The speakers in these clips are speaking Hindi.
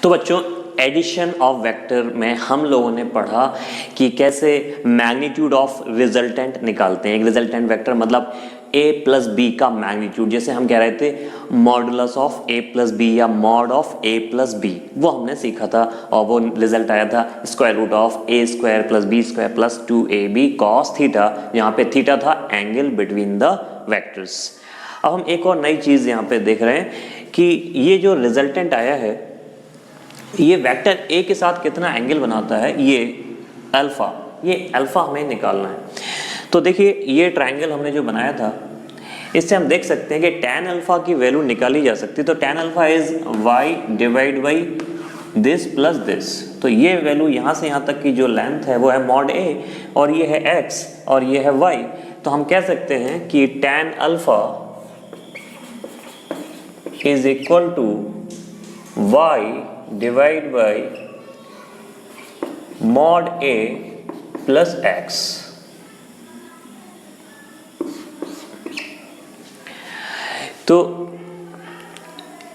तो बच्चों एडिशन ऑफ वेक्टर में हम लोगों ने पढ़ा कि कैसे मैग्नीट्यूड ऑफ रिजल्टेंट निकालते हैं। एक रिजल्टेंट वेक्टर मतलब a प्लस बी का मैग्नीट्यूड, जैसे हम कह रहे थे modulus of a plus B या mod of a plus B, वो हमने सीखा था और वो रिजल्ट आया था square root of a square plus B square plus 2ab cos theta, यहाँ पे थीटा था एंगल बिटवीन द वेक्टर्स। अब हम एक और नई चीज़ यहाँ पे देख रहे हैं कि ये जो रिजल्टेंट आया है ये वेक्टर a के साथ कितना एंगल बनाता है, ये अल्फा हमें निकालना है। तो देखिए ये ट्रायंगल हमने जो बनाया था इससे हम देख सकते हैं कि tan अल्फा की वैल्यू निकाली जा सकती है। तो tan alpha is y divide by this plus this, तो ये वैल्यू यहाँ से यहाँ तक की जो लेंथ है वो है मॉड a और ये है x और ये है y। तो हम कह सकते हैं कि tan alpha is equal to y divide by mod a plus x। तो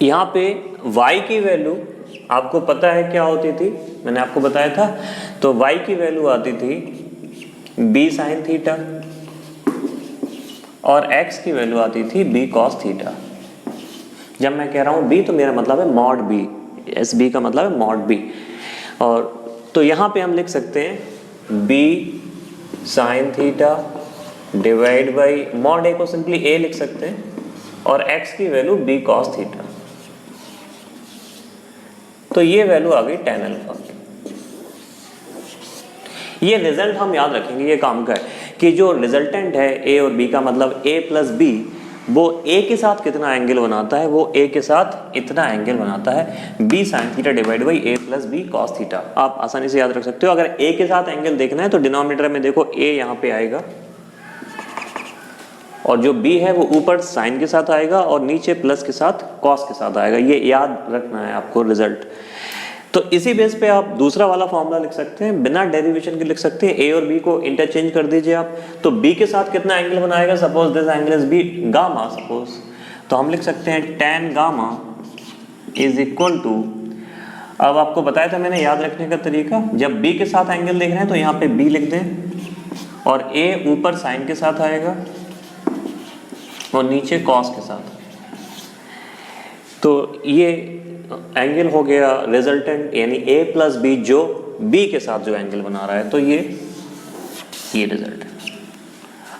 यहाँ पे y की वैल्यू आपको पता है क्या होती थी, मैंने आपको बताया था। तो y की वैल्यू आती थी b साइन थीटा और x की वैल्यू आती थी b कॉस थीटा। जब मैं कह रहा हूँ b तो मेरा मतलब है मॉड b, एस बी का मतलब है मॉड बी। और तो यहाँ पे हम लिख सकते हैं b sine theta divide by mod a को सिंपली a लिख सकते हैं और x की वैल्यू b कॉस थीटा। तो ये वैल्यू आ गई tan अल्फा की। ये रिजल्ट हम याद रखेंगे, ये काम का है कि जो रिजल्टेंट है a और b का मतलब a प्लस b, वो a के साथ कितना एंगल बनाता है, वो a के साथ इतना एंगल बनाता है b sine theta divide by a plus b cos theta. आप आसानी से याद रख सकते हो। अगर a के साथ एंगल देखना है तो डिनोमिनेटर में देखो a यहाँ पे आएगा और जो b है वो ऊपर साइन के साथ आएगा और नीचे प्लस के साथ कॉस के साथ आएगा। ये याद रखना है आपको रिजल्ट। तो इसी बेस पे आप दूसरा वाला फॉर्मूला लिख सकते हैं, बिना डेरिवेशन के लिख सकते हैं। a और b को इंटरचेंज कर दीजिए आप, तो b के साथ कितना एंगल बनाएगा, suppose this angle is b gamma suppose, तो हम लिख सकते हैं tan gamma is equal to, अब आपको बताया था मैंने याद रखने का तरीका, जब b के साथ एंगल देख रहे हैं तो यहाँ पे b लिख दें और a ऊपर साइन के साथ आएगा और नीचे कॉस के साथ। तो ये एंगल हो गया रिजल्टेंट, यानी a प्लस बी जो b के साथ जो एंगल बना रहा है। तो ये रिजल्ट है।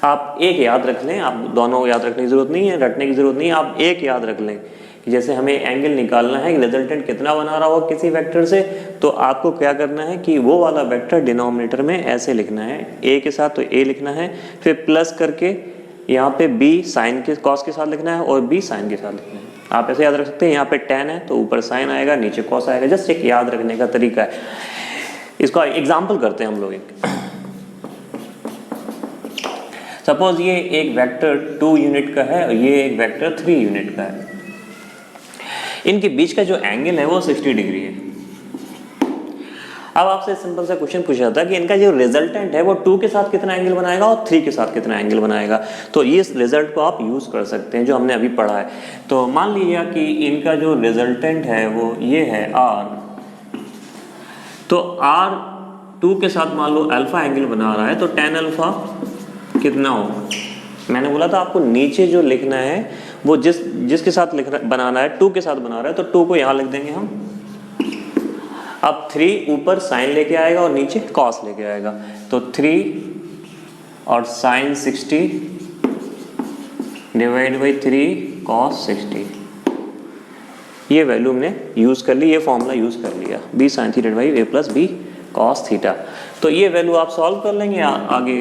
आप एक याद रख लें, आप दोनों याद रखने की जरूरत नहीं है, रटने की जरूरत नहीं है, आप एक याद रख लें कि जैसे हमें एंगल निकालना है रिजल्टेंट कितना बना रहा हो किसी वेक्टर से, तो आपको क्या करना है कि वो वाला वेक्टर डिनोमिनेटर में ऐसे लिखना है, a के साथ तो a लिखना है, फिर प्लस करके यहाँ पे b साइन के कॉस के साथ लिखना है और b साइन के साथ लिखना है। आप ऐसे याद रख सकते हैं, यहाँ पे tan है तो ऊपर साइन आएगा नीचे कॉस आएगा। जस्ट एक याद रखने का तरीका है। इसका एग्जांपल करते हैं हम लोग। एक सपोज ये एक वेक्टर 2 यूनिट का है और ये एक वेक्टर 3 यूनिट का है। इनके बीच का जो एंगल है वो 60 डिग्री है। अब आपसे सिंपल सा क्वेश्चन पूछा था कि इनका जो रिजल्टेंट है वो 2 के साथ कितना एंगल बनाएगा और 3 के साथ कितना एंगल बनाएगा। तो इस रिजल्ट को आप यूज कर सकते हैं जो हमने अभी पढ़ा है। तो मान लीजिए कि इनका जो रिजल्टेंट है वो ये है r, तो r 2 के साथ मान लो अल्फा एंगल बना रहा है, तो tan अल्फा कितना होगा। मैंने बोला था आपको नीचे जो लिखना है वो जिसके साथ बनाना है 2 के साथ बना रहा है, तो 2 को यहाँ लिख देंगे हम। अब 3 ऊपर साइन लेके आएगा और नीचे कॉस लेके आएगा, तो 3 और साइन 60 डिवाइड बाई 3 कॉस 60। ये वैल्यू हमने यूज कर ली, ये फॉर्मूला यूज कर लिया, b sine theta by a plus b cos theta. तो ये वैल्यू आप सॉल्व कर लेंगे, आगे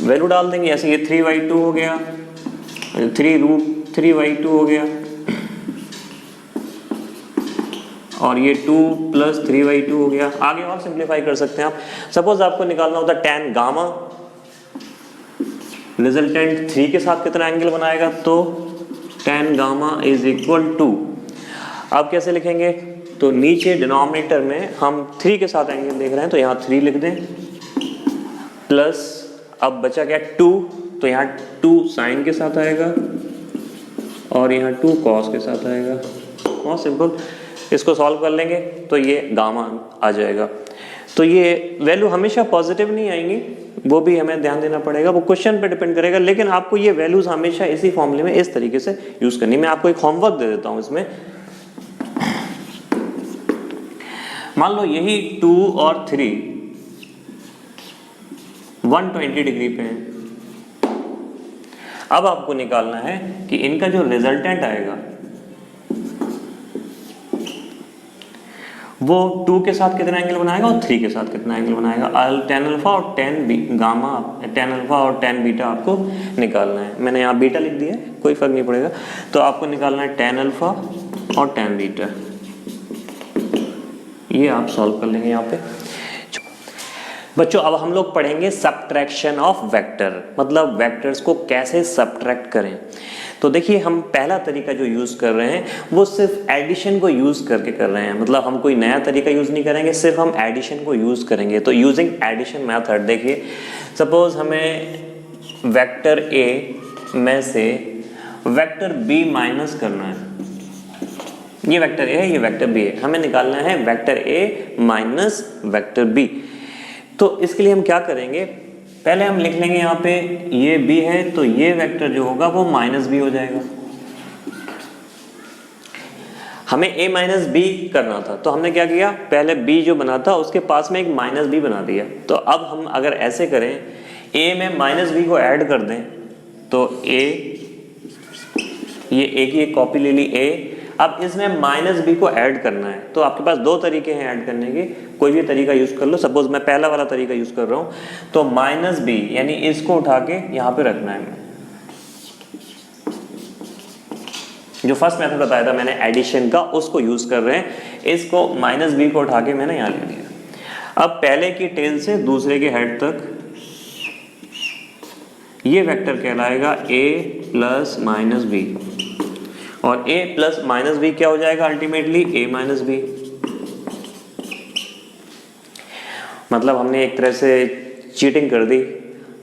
वैल्यू डाल देंगे। ऐसे ये 3/2 हो गया, 3√3/2 हो गया और ये 2 प्लस 3/2 हो गया। आगे और सिंप्लीफाई कर सकते हैं आप। सपोज आपको निकालना होता tan गामा, रिजल्टेंट 3 के साथ कितना एंगल बनाएगा, तो tan gamma is equal to, आप कैसे लिखेंगे, तो नीचे डिनोमिनेटर में हम 3 के साथ एंगल देख रहे हैं तो यहाँ 3 लिख दें, प्लस अब बचा क्या 2, तो यहाँ 2 साइन के साथ आएगा और यहाँ 2 कॉस के साथ आएगा। बहुत सिंपल। इसको सॉल्व कर लेंगे तो ये गामा आ जाएगा। तो ये वैल्यू हमेशा पॉजिटिव नहीं आएंगी, वो भी हमें ध्यान देना पड़ेगा, वो क्वेश्चन पे डिपेंड करेगा, लेकिन आपको ये वैल्यूज हमेशा इसी फॉर्मूले में इस तरीके से यूज करनी। मैं आपको एक होमवर्क दे देता हूं इसमें। मान लो यही 2 और 3 120 डिग्री पे हैं। अब आपको निकालना है कि इनका जो रिजल्टेंट आएगा वो 2 के साथ कितना एंगल बनाएगा और 3 के साथ कितना एंगल बनाएगा। tan अल्फा और tan गामा, tan अल्फा और tan बीटा आपको निकालना है। मैंने यहाँ बीटा लिख दिया है, कोई फर्क नहीं पड़ेगा। तो आपको निकालना है tan अल्फा और tan बीटा, ये आप सॉल्व कर लेंगे यहाँ पे। बच्चों अब हम लोग पढ़ेंगे सब्ट्रैक्शन ऑफ वेक्टर, मतलब वेक्टर्स को कैसे सब्ट्रैक्ट करें। तो देखिए हम पहला तरीका जो यूज कर रहे हैं वो सिर्फ एडिशन को यूज करके कर रहे हैं, मतलब हम कोई नया तरीका यूज नहीं करेंगे, सिर्फ हम एडिशन को यूज करेंगे। तो यूजिंग एडिशन मेथड, देखिए सपोज हमें वेक्टर ए में से वेक्टर बी माइनस करना है। ये वेक्टर ए है, ये वेक्टर बी है, हमें निकालना है vector A minus vector B. तो इसके लिए हम क्या करेंगे, पहले हम लिख लेंगे यहाँ पे ये b है, तो ये वेक्टर जो होगा वो माइनस b हो जाएगा। हमें a माइनस b करना था, तो हमने क्या किया, पहले b जो बना था उसके पास में एक माइनस b बना दिया। तो अब हम अगर ऐसे करें, a में माइनस b को ऐड कर दें, तो a, ये a की एक कॉपी ले ली a, अब इसमें माइनस b को ऐड करना है। तो आपके पास दो तरीके हैं ऐड करने के, कोई भी तरीका यूज कर लो। सपोज मैं पहला वाला तरीका यूज कर रहा हूं, तो माइनस b यानी इसको उठा के यहां पे रखना है। जो फर्स्ट मेथड बताया था मैंने एडिशन का, उसको यूज कर रहे हैं। इसको माइनस b को उठा के मैंने यहां ले लिया। अब पहले की टेल से दूसरे के हेड तक ये वेक्टर कहलाएगा a प्लस माइनस बी, और a प्लस माइनस बी क्या हो जाएगा अल्टीमेटली a माइनस बी। मतलब हमने एक तरह से चीटिंग कर दी,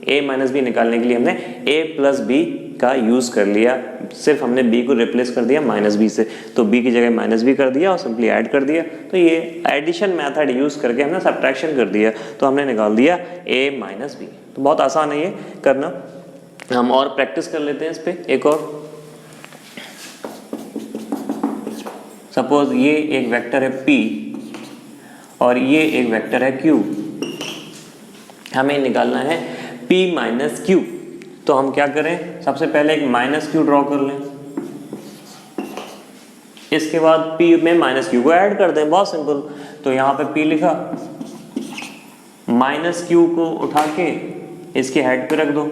a माइनस बी निकालने के लिए हमने a प्लस बी का यूज कर लिया, सिर्फ हमने b को रिप्लेस कर दिया माइनस बी से, तो b की जगह माइनस बी कर दिया और सिंपली ऐड कर दिया। तो ये एडिशन मेथड यूज करके हमने सब्ट्रैक्शन कर दिया, तो हमने निकाल दिया a माइनस बी। तो बहुत आसान है ये करना। हम और प्रैक्टिस कर लेते हैं इस पे एक और। सपोज ये एक वेक्टर है P और ये एक वेक्टर है Q, हमें निकालना है P माइनस Q। तो हम क्या करें, सबसे पहले एक माइनस Q ड्रॉ कर लें, इसके बाद P में माइनस Q को ऐड कर दें, बहुत सिंपल। तो यहाँ पे P लिखा, माइनस Q को उठा के इसके हेड पे रख दो,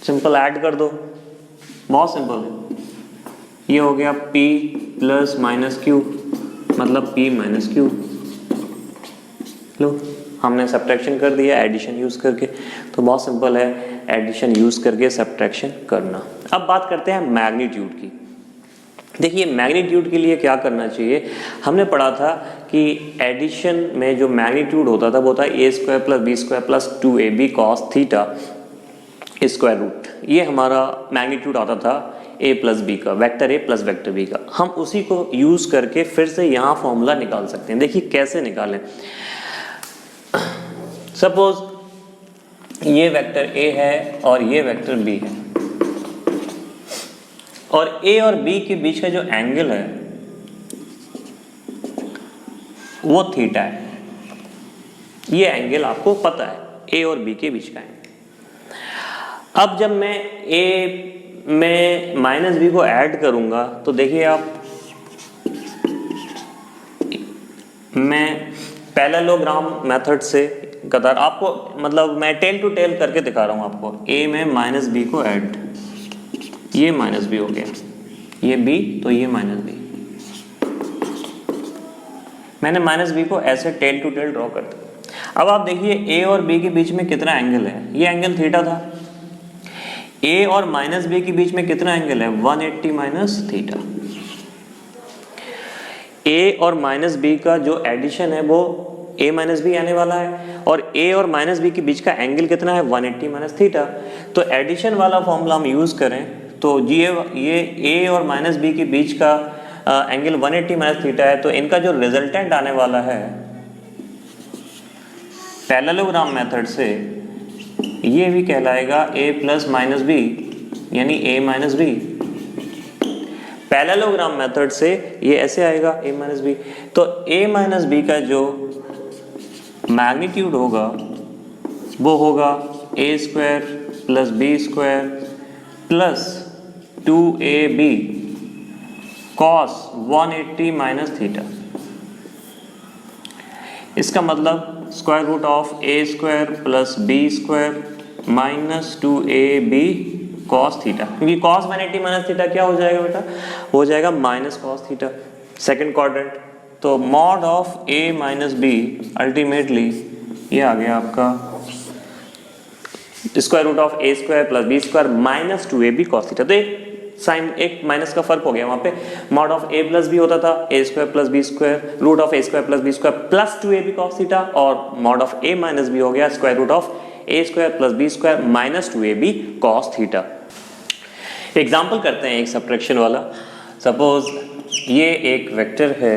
सिंपल ऐड कर दो, बहुत सिंपल है। ये हो गया P प्लस माइनस Q, मतलब P माइनस Q। लो हमने सब्ट्रैक्शन कर दिया एडिशन यूज करके। तो बहुत सिंपल है एडिशन यूज करके सब्ट्रैक्शन करना। अब बात करते हैं मैग्नीट्यूड की। देखिए मैग्नीट्यूड के लिए क्या करना चाहिए, हमने पढ़ा था कि एडिशन में जो मैग्नीट्यूड होता था वो था a square plus B square plus 2ab cos theta square root. ये हमारा मैग्नीट्यूड आता था a प्लस बी का, vector a plus vector b का। हम उसी को यूज करके फिर से यहाँ फॉर्मूला निकाल सकते हैं। देखिए कैसे निकालें। सपोज ये वेक्टर a है और ये वेक्टर b है, और a और b के बीच का जो एंगल है वो थीटा है। ये एंगल आपको पता है a और b के बीच का एंगल। अब जब मैं a में माइनस बी को ऐड करूंगा तो देखिए आप, मैं पैरेललोग्राम मेथड से कतार आपको, मतलब मैं टेल टू टेल करके दिखा रहा हूं आपको। a में माइनस बी को ऐड, ये माइनस बी हो गया, ये b, तो ये माइनस बी। मैंने माइनस बी को ऐसे टेल टू टेल ड्रॉ कर दिया। अब आप देखिए a और b के बीच में कितना एंगल है, ये एंगल थीटा था। a और माइनस बी के बीच में कितना एंगल है, 180 माइनस थीटा। a और माइनस बी का जो एडिशन है वो a माइनस बी आने वाला है, और a और माइनस बी के बीच का एंगल कितना है, 180 माइनस थीटा। तो एडिशन वाला फॉर्मूला हम यूज करें तो ये ए और माइनस बी के बीच का एंगल 180 माइनस थीटा है, तो इनका जो रिजल्टेंट आने वाला है पैरेललोग्राम मेथड से, ये भी कहलाएगा ए प्लस माइनस बी, यानी ए माइनस बी। पैरेललोग्राम मेथड से ये ऐसे आएगा ए माइनस बी, तो ए माइनस बी का जो मैग्नीट्यूड होगा वो होगा A square plus B square plus 2ab cos 180 minus theta. इसका मतलब square root of A square plus B square minus 2ab cos theta, क्योंकि cos 180 माइनस थीटा क्या हो जाएगा बेटा, हो जाएगा minus cos theta, second quadrant. तो mod of a minus B ultimately ये आ गया आपका square root of A square plus B square minus 2ab cos theta. तो एक साइन, एक माइनस का फर्क हो गया, वहां पे mod of a plus B होता था A square plus B square root of A square plus B square plus 2ab cos theta, और mod of a minus B हो गया square root of A square plus B square minus 2ab cos theta. Example करते हैं एक सब्ट्रैक्शन वाला। सपोज ये एक वेक्टर है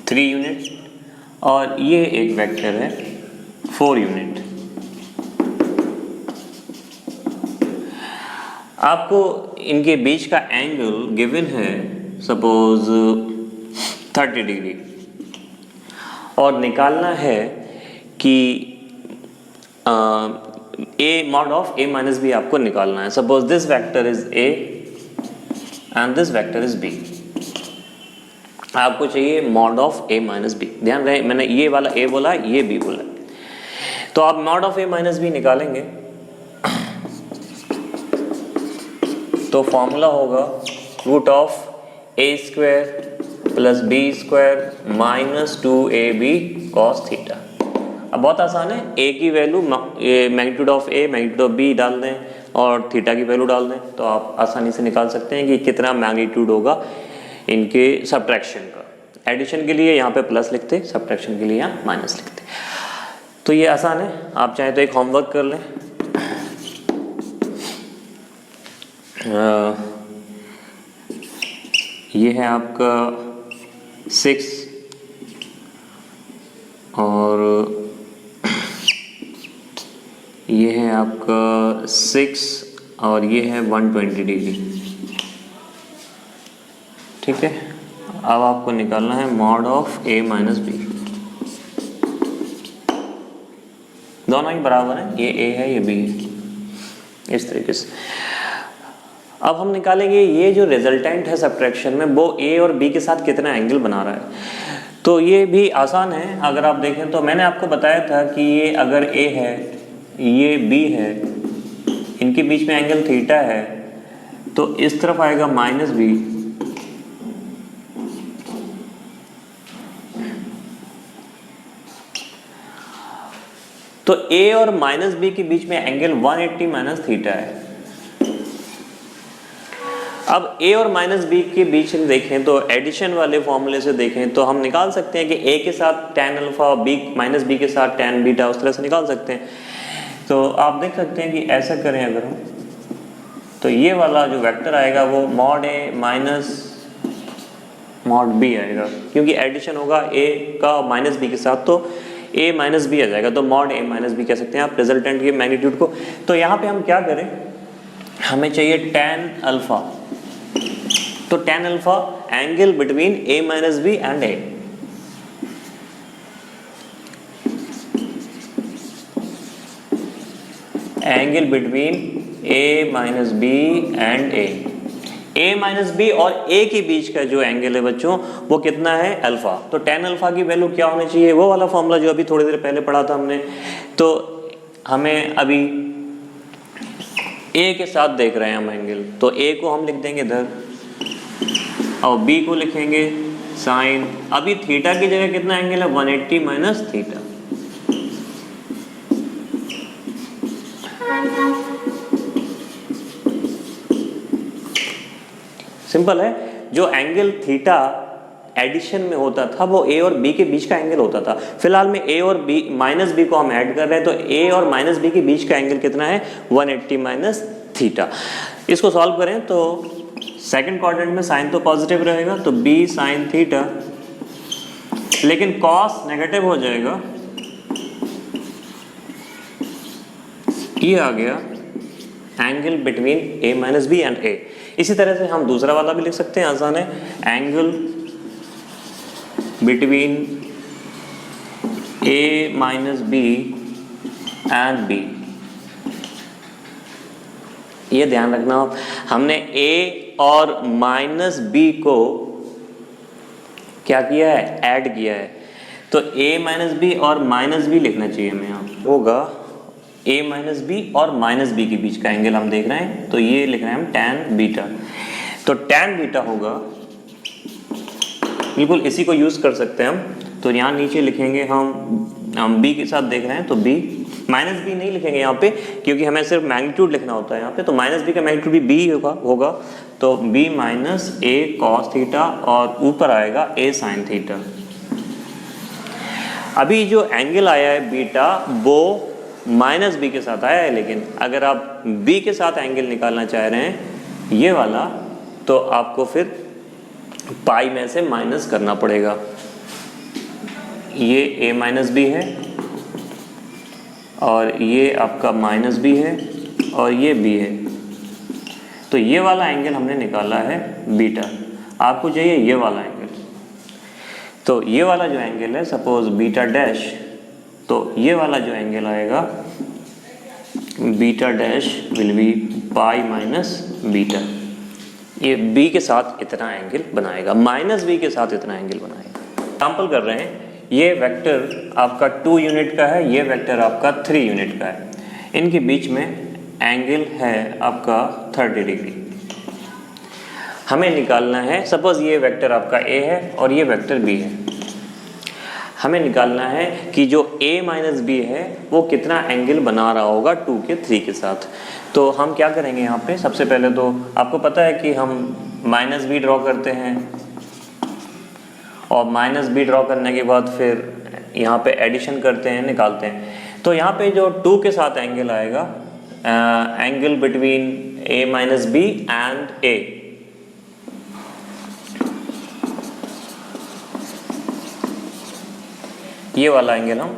3 यूनिट और ये एक वेक्टर है 4 यूनिट। आपको इनके बीच का एंगल गिवन है सपोज 30 डिग्री, और निकालना है कि A mod of A minus B आपको निकालना है। Suppose this vector is A and this vector is B, आपको चाहिए mod of A minus B. ध्यान रहे मैंने ये वाला ए बोला, ये बी बोला, तो आप mod of A minus B निकालेंगे तो फॉर्मूला होगा root of A square plus B square minus 2ab cos theta. अब बहुत आसान है, ए की value magnitude of A magnitude of B डाल दें और थीटा की वैल्यू डाल दें, तो आप आसानी से निकाल सकते हैं कि कितना मैग्नीट्यूड होगा इनके सब्ट्रैक्शन का। एडिशन के लिए यहाँ पे प्लस लिखते, सब्ट्रैक्शन के लिए यहाँ माइनस लिखते। तो ये आसान है, आप चाहें तो एक होमवर्क कर लें। ये है आपका 6 और ये है आपका 6 और ये है 120 डिग्री। ठीक है, अब आपको निकालना है mod of A minus B. दोनों ही बराबर हैं, ये ए है ये बी है, इस तरीके से। अब हम निकालेंगे ये जो रिजल्टेंट है सब्ट्रैक्शन में वो ए और बी के साथ कितना एंगल बना रहा है। तो ये भी आसान है, अगर आप देखें तो मैंने आपको बताया था कि ये अगर ए है ये बी है, इनके बीच में एंगल थीटा है, तो इस तरफ आएगा माइनस बी, तो ए और माइनस बी के बीच में एंगल 180 माइनस थीटा है। अब a और माइनस बी के बीच में देखें तो एडिशन वाले फॉर्मूले से देखें तो हम निकाल सकते हैं कि a के साथ tan अल्फा और b माइनस बी के साथ tan बीटा, उस तरह से निकाल सकते हैं। तो आप देख सकते हैं कि ऐसा करें अगर हम, तो ये वाला जो वेक्टर आएगा वो mod a minus mod b आएगा, क्योंकि एडिशन होगा a का माइनस b के साथ, तो a माइनस b आ जाएगा, तो मॉड a माइनस b कह सकते हैं आप रिजल्टेंट के मैग्नीट्यूड को। तो यहाँ पे हम क्या करें, हमें चाहिए tan अल्फा, तो tan alpha angle between a minus B and a। Angle between a minus B and a minus B और a के बीच का जो एंगल है बच्चों वो कितना है, अल्फा। तो tan अल्फा की वैल्यू क्या होनी चाहिए, वो वाला फॉर्मूला जो अभी थोड़ी देर पहले पढ़ा था हमने। तो हमें अभी a के साथ देख रहे हैं हम एंगल, तो a को हम लिख देंगे इधर और b को लिखेंगे साइन। अभी थीटा की जगह कितना एंगल है, 180 माइनस थीटा। सिंपल है, जो एंगल थीटा एडिशन में होता था वो a और b के बीच का एंगल होता था। फिलहाल में a और b माइनस b को हम ऐड कर रहे हैं, तो a और माइनस b के बीच का एंगल कितना है, 180 माइनस थीटा। इसको सॉल्व करें तो सेकंड क्वाड्रेंट में साइन तो पॉजिटिव रहेगा, तो b साइन थीटा, लेकिन कॉस नेगेटिव हो जाएगा, ये आ गया angle between a minus B and a। इसी तरह से हम दूसरा वाला भी लिख सकते हैं, आसान है, angle between a minus B and b। ये ध्यान रखना, हमने a और माइनस b को क्या किया है, ऐड किया है, तो a माइनस बी और माइनस बी लिखना चाहिए हमें। यहाँ होगा a माइनस बी और माइनस बी के बीच का एंगल हम देख रहे हैं, तो ये लिख रहे हैं हम tan बीटा। तो tan बीटा होगा, बिल्कुल इसी को यूज कर सकते हैं हम। तो यहाँ नीचे लिखेंगे हम b के साथ देख रहे हैं, तो b माइनस बी नहीं लिखेंगे यहाँ पे, क्योंकि हमें सिर्फ मैग्नीट्यूड लिखना होता है यहाँ पे। तो माइनस बी का मैग्नीट्यूड भी b होगा, तो b minus a cos theta और ऊपर आएगा a sin थीटा। अभी जो एंगल आया है बीटा वो माइनस बी के साथ आया है, लेकिन अगर आप b के साथ एंगल निकालना चाह रहे हैं ये वाला, तो आपको फिर पाई में से माइनस करना पड़ेगा। ये a माइनस बी है और ये आपका माइनस बी है और ये b है, तो ये वाला एंगल हमने निकाला है बीटा। आपको चाहिए ये वाला एंगल, तो ये वाला जो एंगल है सपोज बीटा डैश, तो ये वाला जो एंगल आएगा beta dash will be pi minus beta. ये b के साथ इतना एंगल बनाएगा, माइनस b के साथ इतना एंगल बनाएगा। एग्जाम्पल कर रहे हैं, ये वेक्टर आपका 2 यूनिट का है, ये वेक्टर आपका 3 यूनिट का है, इनके बीच में एंगल है आपका 30 डिग्री। हमें निकालना है, सपोज ये वेक्टर आपका a है और ये वेक्टर b है, हमें निकालना है कि जो a माइनस बी है वो कितना एंगल बना रहा होगा 2 के 3 के साथ। तो हम क्या करेंगे यहाँ पे, सबसे पहले तो आपको पता है कि हम माइनस बी ड्रॉ करते हैं और माइनस बी ड्रॉ करने के बाद फिर यहाँ पे एडिशन करते हैं, निकालते हैं। तो यहाँ पे जो 2 के साथ एंगल आएगा, angle between a minus B and a, ये वाला एंगल हम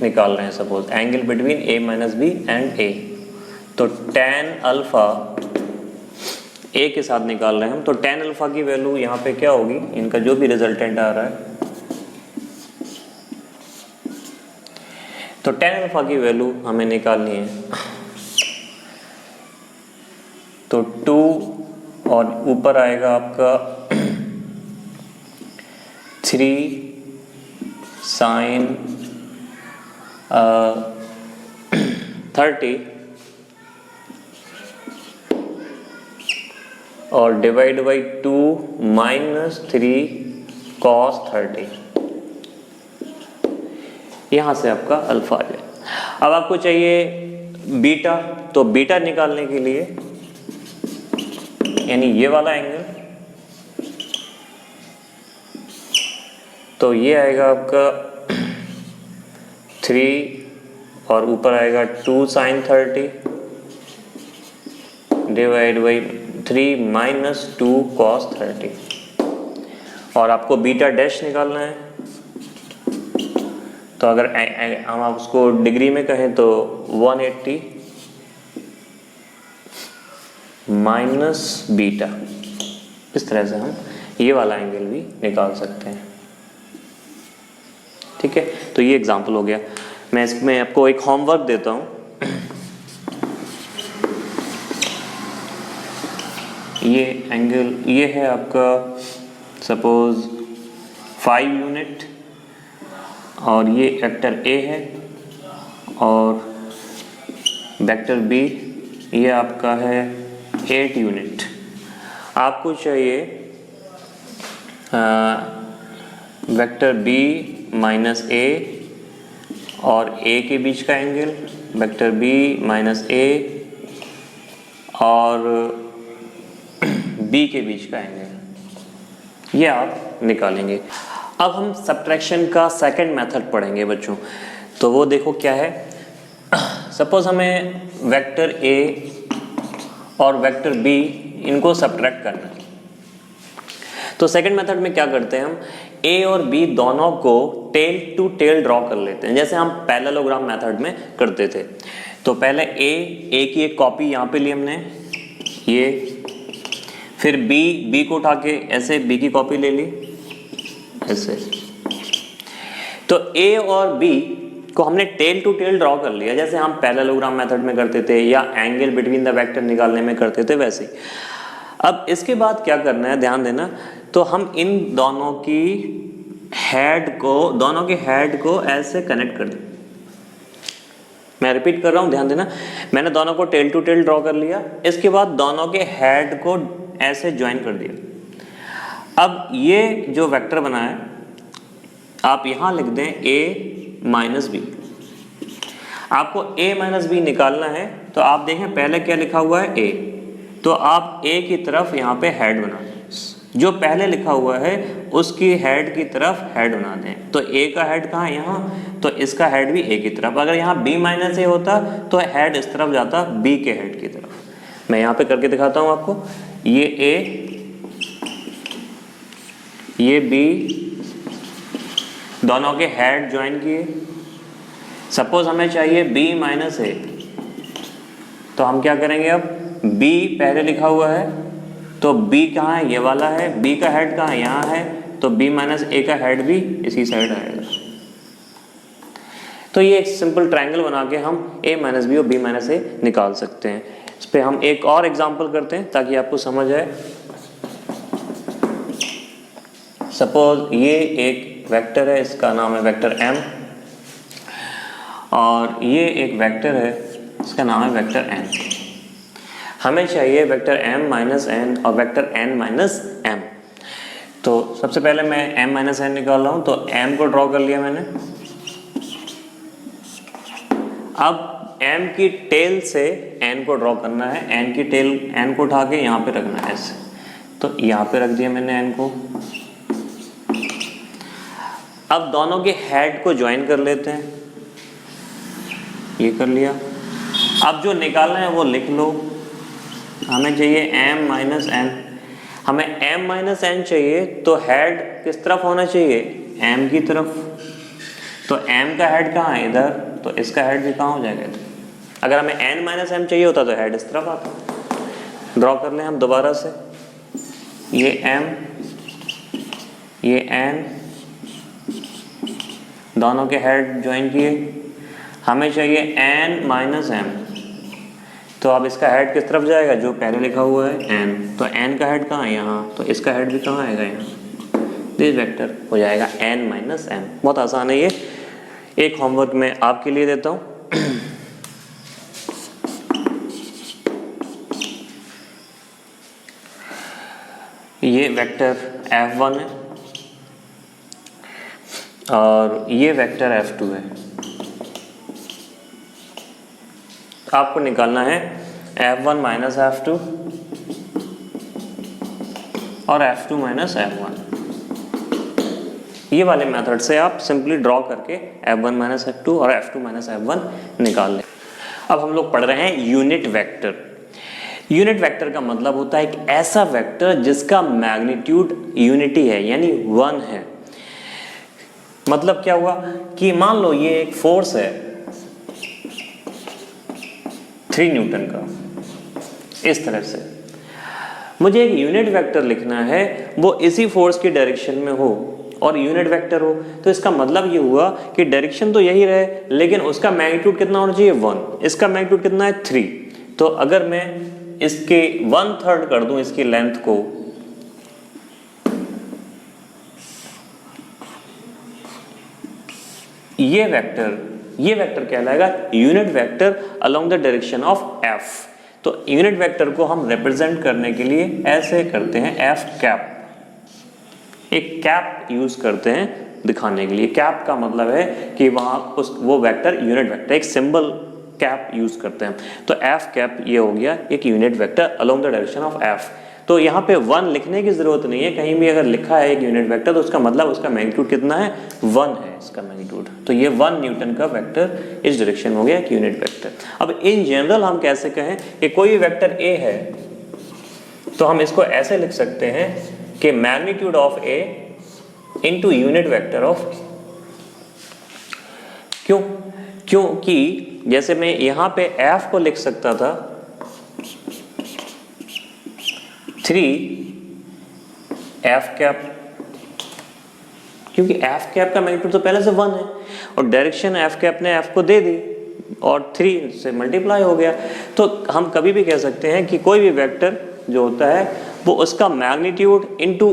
निकाल रहे हैं, suppose angle between a minus B and a। तो tan अल्फा a के साथ निकाल रहे हैं हम, तो tan अल्फा की वैल्यू यहाँ पे क्या होगी, इनका जो भी रिजल्टेंट आ रहा है, तो tan अल्फा की वैल्यू हमें निकालनी है। तो 2 और ऊपर आएगा आपका 3 साइन 30 और डिवाइड बाई 2 माइनस 3 कॉस 30। यहाँ से आपका अल्फा आ जाए। अब आपको चाहिए बीटा, तो बीटा निकालने के लिए यानी ये वाला एंगल, तो ये आएगा आपका 3 और ऊपर आएगा 2 sine 30 divide by 3 minus 2 cos 30। और आपको बीटा डैश निकालना है, तो अगर हम आप उसको डिग्री में कहें तो 180 माइनस बीटा। इस तरह से हम ये वाला एंगल भी निकाल सकते हैं। ठीक है, तो ये एग्जांपल हो गया। मैं इसमें आपको एक होमवर्क देता हूँ। ये एंगल ये है आपका सपोज 5 यूनिट और ये वेक्टर A है और वेक्टर B ये आपका है 8 यूनिट। आपको चाहिए वेक्टर B माइनस A और A के बीच का angle, vector B minus A और B के बीच का एंगल, ये आप निकालेंगे। अब हम सब्ट्रैक्शन का सेकंड मेथड पढ़ेंगे बच्चों। तो वो देखो क्या है, सपोज हमें वेक्टर A और वेक्टर बी, इनको सब्ट्रैक्ट करना है। तो सेकंड मेथड में क्या करते हैं हम, ए और बी दोनों को टेल टू टेल ड्रॉ कर लेते हैं, जैसे हम पैरेललोग्राम मेथड में करते थे। तो पहले ए की एक कॉपी यहाँ पे ली हमने, ये, फिर बी को उठा के ऐसे बी की कॉपी ले ली ऐसे। तो ए और बी को हमने टेल टू टेल ड्रॉ कर लिया, जैसे हम पैरेललोग्राम मेथड में करते थे या एंगल बिटवीन द वेक्टर निकालने में करते थे वैसे ही। अब इसके बाद क्या करना है, ध्यान देना, तो हम इन दोनों के हेड को ऐसे कनेक्ट कर दें। मैं रिपीट कर रहा हूं, ध्यान देना, मैंने दोनों को टेल टू टेल ड्रॉ कर लिया, इसके बाद दोनों के हेड को ऐसे ज्वाइन कर दिया। अब ये जो वेक्टर बना है आप यहां लिख दें a माइनस बी। आपको a माइनस बी निकालना है, तो आप देखें पहले क्या लिखा हुआ है a, तो आप a की तरफ यहाँ पे हेड बना दें, जो पहले लिखा हुआ है उसकी हेड की तरफ हेड बना दें। तो a का हेड कहाँ है, यहाँ, तो इसका हेड भी a की तरफ। अगर यहाँ b माइनस a होता तो हेड इस तरफ जाता b के हेड की तरफ। मैं यहाँ पे करके दिखाता हूँ आपको, ये a, ये b, दोनों के हेड ज्वाइन किए। सपोज हमें चाहिए b माइनस a, तो हम क्या करेंगे, अब b पहले लिखा हुआ है तो b कहाँ है, ये वाला है, b का हेड कहाँ है, यहाँ है, तो b माइनस a का हेड भी इसी साइड आएगा। तो ये एक सिंपल ट्रायंगल बना के हम a माइनस बी और b माइनस a निकाल सकते हैं। इस पे हम एक और एग्जांपल करते हैं ताकि आपको समझ आए। सपोज ये एक वेक्टर है, इसका नाम है वेक्टर m, और ये एक वेक्टर है, इसका नाम है वेक्टर n। हमें चाहिए वेक्टर m माइनस n और वेक्टर n माइनस m। तो सबसे पहले मैं m माइनस n निकाल रहा हूँ, तो m को ड्रॉ कर लिया मैंने। अब m की टेल से n को ड्रॉ करना है, n की टेल n को उठा के यहाँ पे रखना है ऐसे, तो यहाँ पे रख दिया मैंने n को। अब दोनों के हेड को ज्वाइन कर लेते हैं, ये कर लिया। अब जो निकालना है वो लिख लो, हमें चाहिए m माइनस n। हमें m माइनस n चाहिए तो हेड किस तरफ होना चाहिए, m की तरफ। तो m का हेड कहाँ है, इधर, तो इसका हेड भी कहाँ हो जाएगा, इधर। अगर हमें n माइनस m चाहिए होता तो हेड इस तरफ आता। ड्रॉ कर लें हम दोबारा से, ये m, ये n, दोनों के हेड ज्वाइन किए। हमें चाहिए n माइनस m, तो अब इसका हेड किस तरफ जाएगा, जो पहले लिखा हुआ है n, तो n का हेड कहाँ है, यहाँ, तो इसका हेड भी कहाँ आएगा, यहाँ। दिस वेक्टर हो जाएगा n माइनस m। बहुत आसान है ये, एक होमवर्क मैं आपके लिए देता हूँ। ये वेक्टर f1 है और ये वेक्टर f2 है। आपको निकालना है f1 माइनस f2 और f2 माइनस f1। ये वाले मेथड से आप सिंपली ड्रॉ करके f1 माइनस f2 और f2 माइनस f1 निकाल लें। अब हम लोग पढ़ रहे हैं यूनिट वेक्टर। यूनिट वेक्टर का मतलब होता है एक ऐसा वेक्टर जिसका मैग्नीट्यूड यूनिटी है, यानी 1 है। मतलब क्या हुआ कि मान लो ये एक फोर्स है 3 न्यूटन का, इस तरह से मुझे एक यूनिट वेक्टर लिखना है, वो इसी फोर्स की डायरेक्शन में हो और यूनिट वेक्टर हो। तो इसका मतलब ये हुआ कि डायरेक्शन तो यही रहे, लेकिन उसका मैग्नीट्यूड कितना होना चाहिए, 1। इसका मैग्नीट्यूड कितना है, 3। तो अगर मैं इसके 1/3 कर दूं इसकी लेंथ को, ये वेक्टर कहलाएगा unit vector along the direction of f। तो यूनिट वेक्टर को हम रिप्रेजेंट करने के लिए ऐसे करते हैं f कैप, एक कैप यूज करते हैं दिखाने के लिए। कैप का मतलब है कि वहां वो वेक्टर यूनिट वेक्टर, एक सिंबल कैप यूज करते हैं। तो f कैप ये हो गया एक unit vector along the direction of f। तो यहाँ पे 1 लिखने की जरूरत नहीं है, कहीं भी अगर लिखा है एक यूनिट वेक्टर तो उसका मतलब उसका मैग्नीट्यूड कितना है, 1 है इसका मैग्नीट्यूड। तो ये 1 न्यूटन का वेक्टर इस डायरेक्शन में हो गया एक यूनिट वेक्टर। अब इन जनरल हम कैसे कहें कि कोई भी वेक्टर ए है तो हम इसको ऐसे लिख सकते हैं कि magnitude of A into unit vector of. क्यों? क्योंकि जैसे मैं यहां पे f को लिख सकता था 3f कैप, क्योंकि f कैप का मैग्नीट्यूड तो पहले से 1 है और डायरेक्शन f कैप ने f को दे दी और 3 से मल्टीप्लाई हो गया। तो हम कभी भी कह सकते हैं कि कोई भी वेक्टर जो होता है वो उसका magnitude into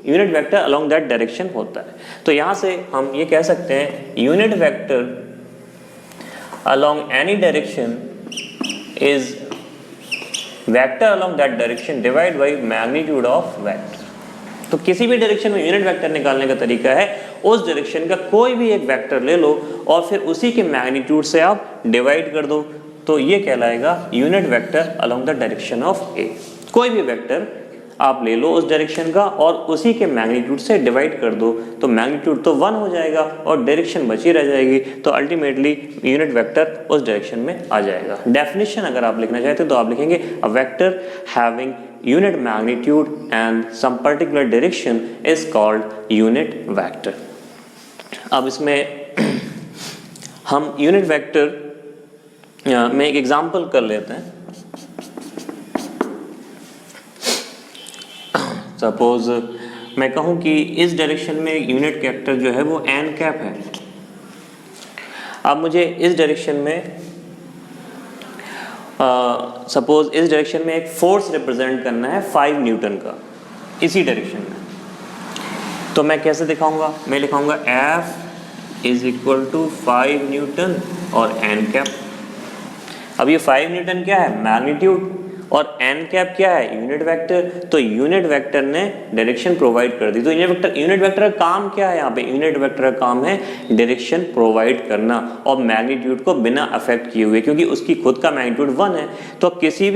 unit vector along that direction होता है। तो यहां से हम ये कह सकते हैं unit vector along any direction is vector along that direction divide by magnitude of vector. तो किसी भी डायरेक्शन में यूनिट वेक्टर निकालने का तरीका है उस डायरेक्शन का कोई भी एक वेक्टर ले लो और फिर उसी के मैग्नीट्यूड से आप डिवाइड कर दो, तो ये कहलाएगा unit vector along the direction of A. कोई भी वेक्टर आप ले लो उस डायरेक्शन का और उसी के मैग्नीट्यूड से डिवाइड कर दो तो मैग्नीट्यूड तो 1 हो जाएगा और डायरेक्शन बची रह जाएगी, तो अल्टीमेटली यूनिट वेक्टर उस डायरेक्शन में आ जाएगा। डेफिनेशन अगर आप लिखना चाहते तो आप लिखेंगे a vector having unit magnitude and some particular direction is called unit vector. अब इसमें हम यूनिट वेक्टर में एक एग्जांपल कर लेते हैं। सपोज मैं कहूं कि इस डायरेक्शन में यूनिट वेक्टर जो है वो n कैप है। अब मुझे इस डायरेक्शन में सपोज इस डायरेक्शन में एक फोर्स रिप्रेजेंट करना है 5 न्यूटन का इसी डायरेक्शन में, तो मैं कैसे दिखाऊंगा? मैं लिखाऊंगा F is equal to 5 newton और n कैप। अब ये 5 न्यूटन क्या है? मैग्नीट्यूड, और n कैप क्या है? Unit vector. तो यूनिट वेक्टर ने डायरेक्शन प्रोवाइड कर दी। तो यूनिट वेक्टर का काम क्या है? यहाँ पे यूनिट वेक्टर का काम है डायरेक्शन प्रोवाइड करना और मैग्नीट्यूड को बिना अफेक्ट किए हुए, क्योंकि उसकी खुद का मैग्नीट्यूड 1 है। तो किसी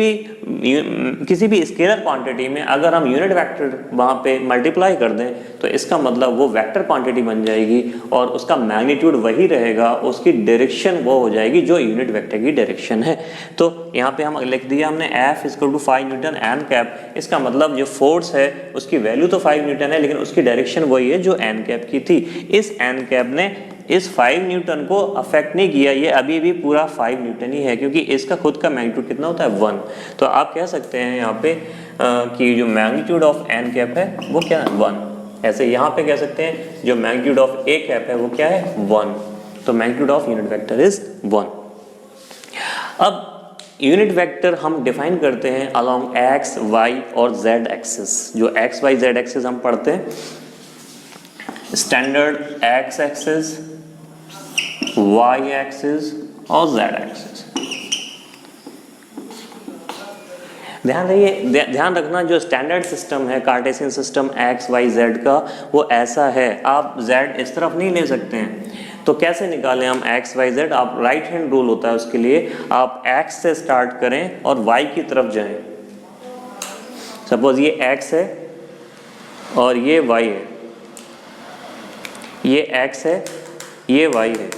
भी स्केलर क्वांटिटी में अगर हम यूनिट वेक्टर वहाँ पे मल्टीप्लाई कर दें तो इसका मतलब वो वेक्टर क्वांटिटी बन जाएगी और उसका मैग्नीट्यूड वही रहेगा, उसकी डायरेक्शन वो हो जाएगी जो यूनिट वेक्टर की डायरेक्शन है। तो यहाँ पे हम लिख दिया हमने F equal to 5 newton n cap. इसका मतलब जो फोर्स है उसकी वैल्यू तो 5 न्यूटन है लेकिन उसकी डायरेक्शन वही है जो n कैप की थी। इस n कैप ने इस 5 न्यूटन को अफेक्ट नहीं किया, ये अभी भी पूरा 5 न्यूटन ही है क्योंकि इसका खुद का मैग्नीट्यूड कितना होता है? 1। तो आप कह सकते हैं यहाँ पे कि जो मैग्नीट्यूड ऑफ n कैप है वो क्या है? 1। ऐसे यहाँ पे कह सकते हैं जो मैग्नीट्यूड ऑफ a कैप है वो क्या है? 1। तो magnitude of unit vector is 1। अब यूनिट वेक्टर हम डिफाइन करते हैं अलोंग x, y और z एक्सिस। जो x, y, z एक्सिस हम पढ़ते हैं, standard x axis, y axis और z एक्सिस। ध्यान रखना जो स्टैंडर्ड सिस्टम है Cartesian system x, y, z का वो ऐसा है। आप z इस तरफ नहीं ले सकते हैं। तो कैसे निकालें हम x, y, z? आप राइट हैंड रूल होता है उसके लिए, आप x से स्टार्ट करें और y की तरफ जाएं। सपोज ये x है और ये y है, ये x है, ये y है।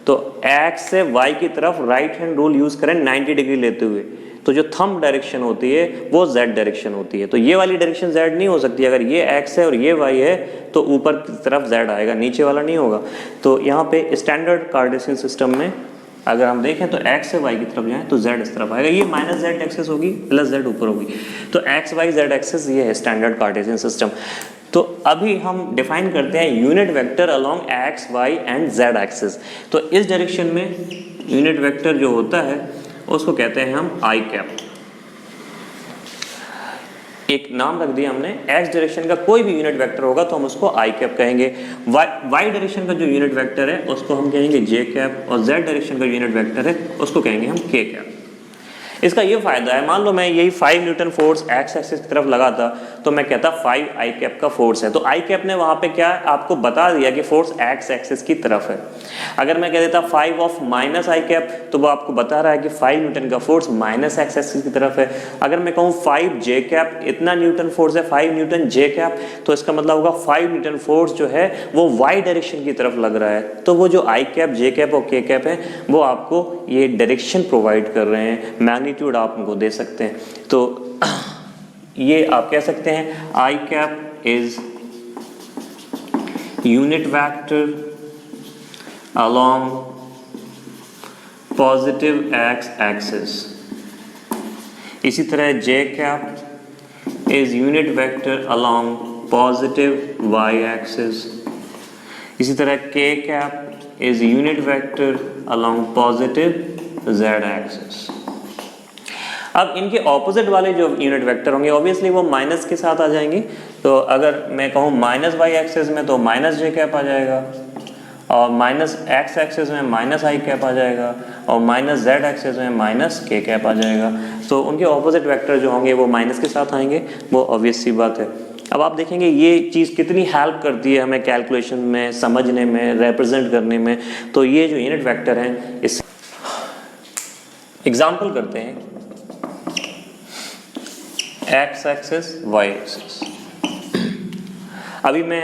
तो x से y की तरफ राइट हैंड रूल यूज करें 90 डिग्री लेते हुए। तो जो थंब डायरेक्शन होती है वो z डायरेक्शन होती है। तो ये वाली डायरेक्शन z नहीं हो सकती। अगर ये x है और ये y है तो ऊपर की तरफ z आएगा, नीचे वाला नहीं होगा। तो यहाँ पे स्टैंडर्ड कार्टेशियन सिस्टम में अगर हम देखें तो x से y की तरफ जाएं तो z इस तरफ आएगा, ये माइनस z एक्सिस होगी, प्लस z ऊपर होगी। तो x, y, z एक्सिस ये है स्टैंडर्ड कार्टेशियन सिस्टम। तो अभी हम डिफाइन करते हैं unit vector along x, y and z axis. तो इस डायरेक्शन में यूनिट वेक्टर जो होता है उसको कहते हैं हम i कैप। एक नाम रख दिया हमने, x डायरेक्शन का कोई भी यूनिट वेक्टर होगा तो हम उसको i कैप कहेंगे। y डायरेक्शन का जो यूनिट वेक्टर है उसको हम कहेंगे j कैप और z डायरेक्शन का यूनिट वेक्टर है उसको कहेंगे हम k कैप। इसका ये फायदा है, मान लो मैं यही 5 न्यूटन फोर्स एक्स एक्सिस की तरफ लगा था तो मैं कहता 5 आई कैप का फोर्स है, तो आई कैप ने वहां पे क्या आपको बता दिया कि फोर्स एक्स एक्सिस की तरफ है। अगर मैं कह देता 5 ऑफ माइनस आई कैप तो वो आपको बता रहा है कि 5 न्यूटन का फोर्स माइनस एक्स एक्सिस की तरफ है। अगर मैं कहूँ 5 जे कैप, इतना न्यूटन फोर्स है 5 न्यूटन जे कैप, तो इसका मतलब होगा 5 न्यूटन फोर्स जो है वो वाई डायरेक्शन की तरफ लग रहा है। तो वो जो आई कैप, जे कैप और के कैप है वो आपको ये डायरेक्शन प्रोवाइड कर रहे हैं, मैग्नीट्यूड आप उनको दे सकते हैं। तो ये आप कह सकते हैं I cap is unit vector along positive X axis. इसी तरह J cap is unit vector along positive Y axis. इसी तरह K cap is unit vector along positive Z axis. अब इनके ऑपोजिट वाले जो यूनिट वेक्टर होंगे ऑब्वियसली वो माइनस के साथ आ जाएंगे। तो अगर मैं कहूँ माइनस वाई एक्सिस में तो माइनस जे कैप आ जाएगा, और माइनस एक्स एक्सिस में माइनस आई कैप आ जाएगा, और माइनस जेड एक्सिस में माइनस के कैप आ जाएगा। तो उनके ऑपोजिट वेक्टर जो होंगे वो माइनस के साथ आएंगे, वो ऑब्वियस सी बात है। अब आप देखेंगे ये चीज़ कितनी हेल्प करती है हमें कैलकुलेशन में, समझने में, रिप्रेजेंट करने में। तो ये जो यूनिट वेक्टर हैं इस एग्जाम्पल करते हैं एक्स एक्सिस वाई एक्सिस। अभी मैं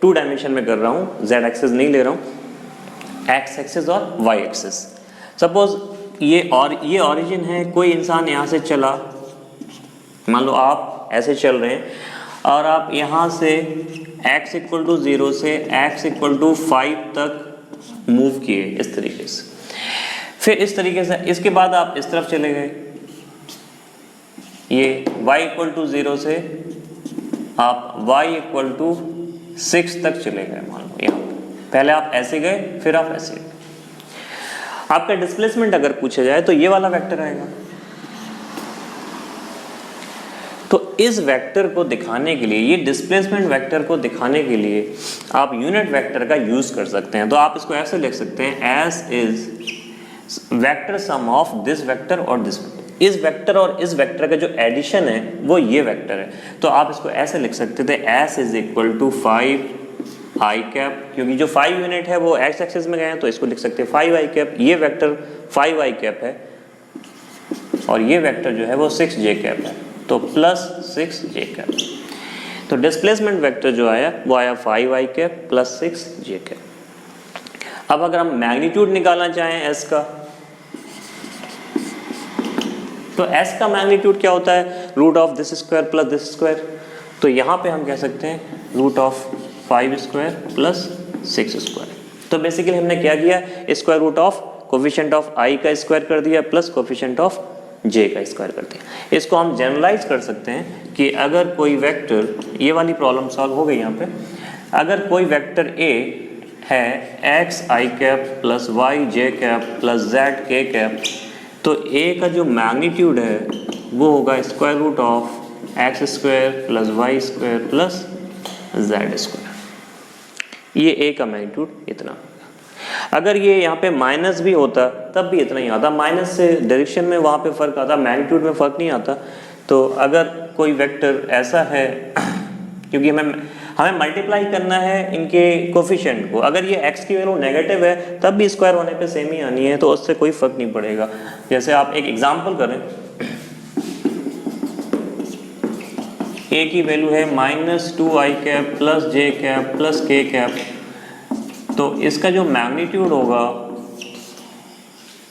2 डायमेंशन में कर रहा हूँ, जेड एक्सिस नहीं ले रहा हूँ, एक्स एक्सिस और वाई एक्सिस। सपोज ये ओरिजिन है, कोई इंसान यहाँ से चला, मान लो आप ऐसे चल रहे हैं और आप यहाँ से x इक्वल टू 0 से x इक्वल टू 5 तक मूव किए इस तरीके से। फिर इस तरीके से इसके बाद आप इस तरफ चले गए, ये y इक्वल टू 0 से आप y इक्वल टू 6 तक चले गए। मान लो यहाँ पहले आप ऐसे गए फिर आप ऐसे गए। आपका डिस्प्लेसमेंट अगर पूछा जाए तो ये वाला वेक्टर आएगा। तो इस वेक्टर को दिखाने के लिए, ये डिस्प्लेसमेंट वेक्टर को दिखाने के लिए आप यूनिट वेक्टर का यूज कर सकते हैं। तो आप इसको ऐसे लिख सकते हैं S is vector sum of this vector और दिस वेक्टर। इस वेक्टर और इस वेक्टर का जो एडिशन है वो ये वेक्टर है। तो आप इसको ऐसे लिख सकते थे S is equal to 5 I cap, क्योंकि जो 5 यूनिट है वो एक्स एक्सिस में गए हैं तो इसको लिख सकते हैं 5 आई कैप। ये वेक्टर 5 आई कैप है और ये वेक्टर जो है वो 6 जे कैप है, तो प्लस 6 जे कैप। तो डिस्प्लेसमेंट वेक्टर जो आया वो आया 5 I cap plus 6 J cap. अब अगर हम मैग्नीट्यूड निकालना चाहें एस का, तो s का मैग्नीट्यूड क्या होता है? Root of this square plus this square. तो यहाँ पे हम कह सकते हैं root of 5 square plus 6 square. तो बेसिकली हमने क्या किया, square root of coefficient of i का स्क्वायर कर दिया प्लस कोफिशिएंट ऑफ j का स्क्वायर कर दिया। इसको हम जनरलाइज कर सकते हैं कि अगर कोई वेक्टर, ये वाली प्रॉब्लम सॉल्व हो गई यहाँ पे, अगर कोई वेक्टर a है x i cap plus y j cap plus z k cap, तो a का जो मैग्नीट्यूड है वो होगा square root of X square plus Y square plus Z square. ये a का मैग्नीट्यूड इतना। अगर ये यहाँ पे माइनस भी होता तब भी इतना ही आता, माइनस से डायरेक्शन में वहाँ पे फर्क आता, मैग्नीट्यूड में फर्क नहीं आता। तो अगर कोई वेक्टर ऐसा है, क्योंकि हमें मल्टीप्लाई करना है इनके कोफिशिएंट को, अगर ये x की वैल्यू नेगेटिव है तब भी स्क्वायर होने पे सेम ही आनी है, तो उससे कोई फर्क नहीं पड़ेगा। जैसे आप एक एग्जांपल करें, a की वैल्यू है -2 आई cap plus J cap plus K cap, तो इसका जो मैग्नीट्यूड होगा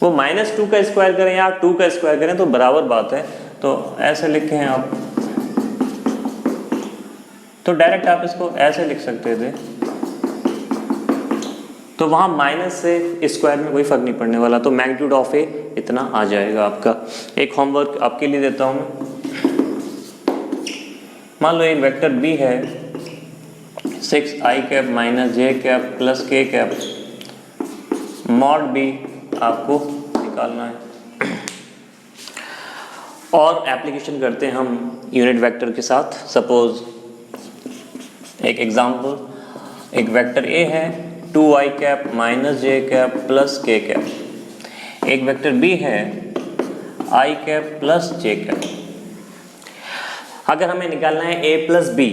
वो -2 का स्क्वायर करें या 2 का स्क्वायर करें तो बराबर बात है। तो ऐसे लिखें आप, तो डायरेक्ट आप इसको ऐसे लिख सकते थे, तो वहाँ माइनस से स्क्वायर में कोई फर्क नहीं पड़ने वाला, तो मैग्नीट्यूड ऑफ ए इतना आ जाएगा आपका। एक होमवर्क आपके लिए देता हूँ मैं, मान लो एक वेक्टर बी है 6 आई cap minus J cap plus K cap, mod B आपको निकालना है। और एप्लीकेशन करते हैं हम यूनिट वेक्टर के साथ। सपोज एक एग्जाम्पल, एक वेक्टर ए है 2 आई cap minus J cap plus K cap, एक वेक्टर बी है आई कैप प्लस जे कैप। अगर हमें निकालना है a प्लस बी,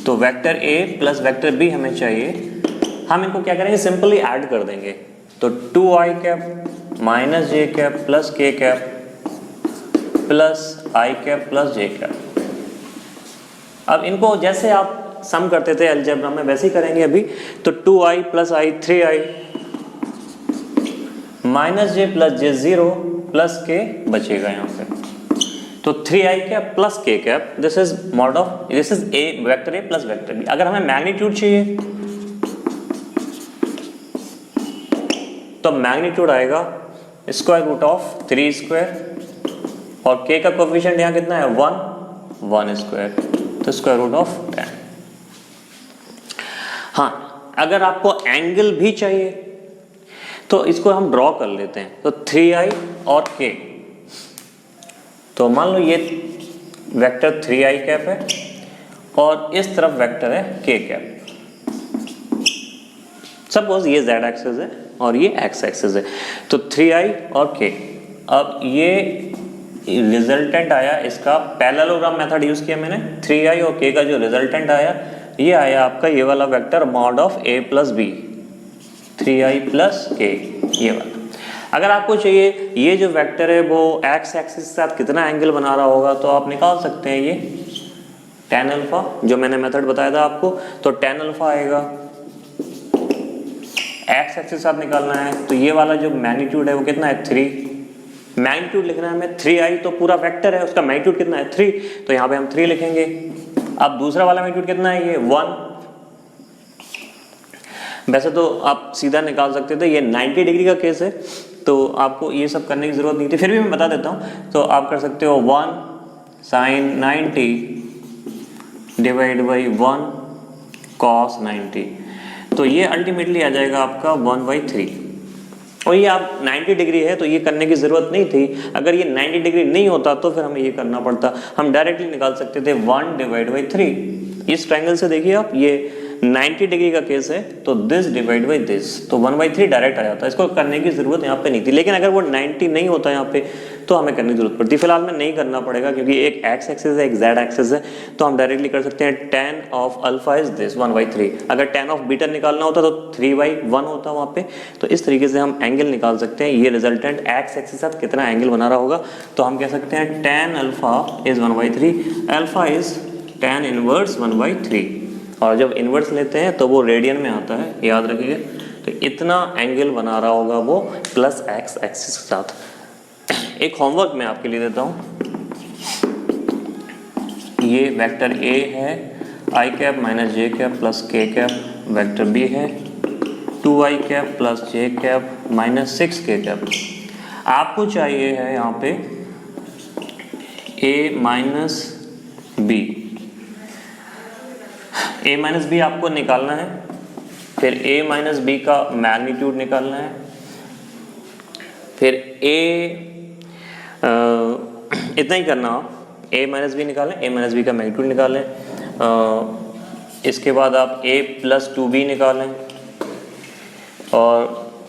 तो vector a plus vector b हमें चाहिए। हम इनको क्या करेंगे, सिंपली ऐड कर देंगे। तो 2i cap minus J cap plus K cap plus आई कैप प्लस जे कैप। अब इनको जैसे आप सम करते थे अलजेब्रा में वैसे ही करेंगे अभी। तो 2i plus I 3i minus J plus J 0 plus K बचेगा यहाँ पे। तो 3i cap plus K cap, this is mod of, this is a vector A plus vector B. अगर हमें मैग्नीट्यूड चाहिए तो मैग्नीट्यूड आएगा स्क्वायर रूट ऑफ 3 स्क्वायर और k का कोफिशिएंट यहाँ कितना है 1 स्क्वायर, तो स्क्वायर रूट ऑफ 10। हाँ, अगर आपको एंगल भी चाहिए तो इसको हम ड्रॉ कर लेते हैं। तो 3i और k, तो मान लो ये वेक्टर 3i कैप है और इस तरफ वेक्टर है k कैप। सपोज ये z एक्सिस है और ये x एक्सिस है, तो 3i और k। अब ये रिजल्टेंट आया, इसका पैरेललोग्राम मेथड यूज किया मैंने। 3i और k का जो रिजल्टेंट आया, ये आया आपका ये वाला vector mod of a plus B, 3i plus k, ये वाला। अगर आपको चाहिए ये जो वेक्टर है वो x एक्सिस के साथ कितना एंगल बना रहा होगा, तो आप निकाल सकते हैं ये tan अल्फा, जो मैंने मेथड बताया था आपको। तो tan अल्फा आएगा, x एक्सिस के साथ निकालना है तो ये वाला जो मैग्नीट्यूड है वो कितना है 3। मैग्नीट्यूड लिखना है हमें 3i, तो पूरा वेक्टर है उसका मैग्नीट्यूड कितना है 3, तो यहाँ पे हम 3 लिखेंगे। अब दूसरा वाला मैग्नीट्यूड कितना है ये 1। वैसे तो आप सीधा निकाल सकते थे, ये 90 डिग्री का केस है तो आपको ये सब करने की जरूरत नहीं थी, फिर भी मैं बता देता हूँ। तो आप कर सकते हो 1 sin 90 डिवाइड बाई 1 cos 90, तो ये अल्टीमेटली आ जाएगा आपका 1/3। और ये आप 90 डिग्री है तो ये करने की ज़रूरत नहीं थी। अगर ये 90 डिग्री नहीं होता तो फिर हमें ये करना पड़ता, हम डायरेक्टली निकाल सकते थे 1 डिवाइड बाई 3। इस ट्रायंगल से देखिए आप, ये 90 डिग्री का केस है तो दिस डिवाइड बाई दिस, तो 1/3 डायरेक्ट आ जाता है। इसको करने की जरूरत यहाँ पे नहीं थी, लेकिन अगर वो 90 नहीं होता यहाँ पे तो हमें करने की जरूरत पड़ती। फिलहाल में नहीं करना पड़ेगा क्योंकि एक x एक्सिस है एक z एक्सिस है, तो हम डायरेक्टली कर सकते हैं tan of alpha is this 1/3। अगर tan ऑफ बीटा निकालना होता तो 3/1 होता वहाँ पे। तो इस तरीके से हम एंगल निकाल सकते हैं, ये रिजल्टेंट x एक्सिस के साथ कितना एंगल बना रहा होगा। तो हम कह सकते हैं tan alpha is 1/3, alpha is tan inverse 1/3। और जब इन्वर्स लेते हैं तो वो रेडियन में आता है, याद रखिए। तो इतना एंगल बना रहा होगा वो प्लस x एक्सिस के साथ। एक होमवर्क मैं आपके लिए देता हूँ। ये वेक्टर a है i cap minus J cap plus k cap, vector b है 2i cap plus J cap minus 6k cap. आपको चाहिए है यहाँ पे a minus b, a minus B आपको निकालना है, फिर a माइनस बी का मैग्नीट्यूड निकालना है, फिर इतना ही करना हो, a माइनस बी निकालें, a माइनस बी का मैग्नीट्यूड निकालें, इसके बाद आप a प्लस 2b निकालें और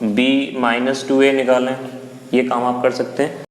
b माइनस 2a निकालें। ये काम आप कर सकते हैं।